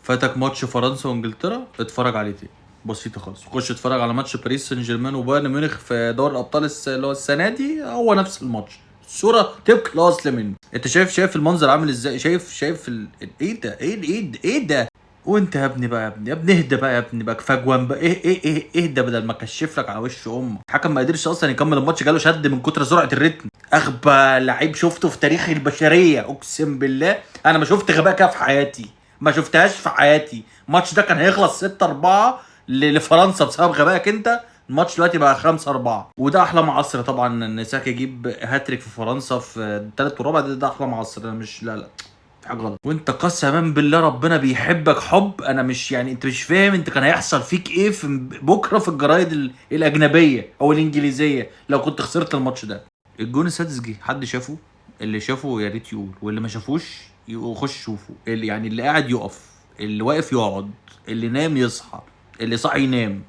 فاتك ماتش فرنسا وانجلترا، اتفرج عليه تاني، بسيطه خالص. خش اتفرج على ماتش باريس سان جيرمان وبايرن ميونخ في دوري الابطال اللي هو السنه دي، هو نفس الماتش، الصوره طبق الاصل منه. انت شايف المنظر عامل ازاي؟ شايف ايه ده؟ ايه ده؟ وانت يا ابني بقى، يا ابني اهدى بقى، يا ابني بقى كفايه جوان بقى، ايه اهدى بدل ما كشف لك على وش امك. الحكم ما قدرش اصلا يكمل الماتش، جاله شد من كتر سرعه الريتم. اغبى لعيب شفته في تاريخ البشريه، اقسم بالله انا ما شفت غباء كده في حياتي، ما شفتهاش في حياتي. الماتش ده كان هيخلص 6-4 لفرنسا بسبب غبائك انت، الماتش دلوقتي بقى 5-4. وده احلى معصر طبعا ان ساكا يجيب هاتريك في فرنسا في الثالث والرابع، ده احلى معصر. انا مش، لا في حاجه غلط. وانت قسما بالله ربنا بيحبك حب، انا مش يعني، انت مش فاهم انت كان هيحصل فيك ايه في بكره في الجرايد الاجنبيه او الانجليزيه لو كنت خسرت الماتش ده. الجون السادس جه، حد شافه؟ اللي شافه يا ريت يقول، واللي ما شافوش يخش يشوفه. اللي يعني اللي قاعد يقف، اللي واقف يقعد، اللي نام يصحى، اللي صاحي ينام،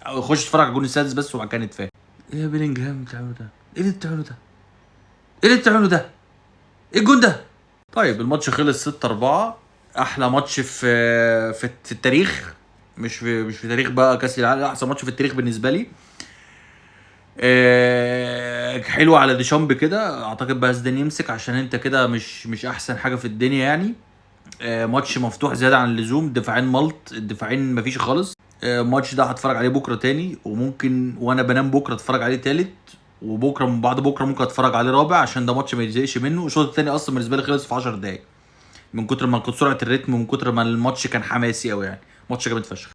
يخش يتفرج على الجون السادس بس وبعد كده نتفاهم. ايه يا بيلينجهام بتعمله ده؟ ايه اللي بتعمله ده؟ ايه اللي بتعمله ده؟ ايه الجون ده؟ طيب الماتش خلص 6-4، احلى ماتش في التاريخ، مش في تاريخ بقى كاس العالم، احسن ماتش في التاريخ بالنسبه لي. حلو على ديشامب كده، اعتقد بقى زيدان يمسك عشان انت كده مش احسن حاجه في الدنيا يعني. ماتش مفتوح زياده عن اللزوم، دفاعين ملط، الدفاعين مفيش خالص. الماتش ده هتفرج عليه بكره تاني، وممكن وانا بنام بكره اتفرج عليه تالت، وبكره من بعد بكره ممكن اتفرج عليه رابع، عشان ده ماتش ما يتزهقش منه. الشوط التاني اصلا بالنسبه لي خلص في 10 دقايق من كتر ما كنت سرعه الريتم ومن كتر ما الماتش كان حماسي قوي يعني. ماتش جامد فشخ.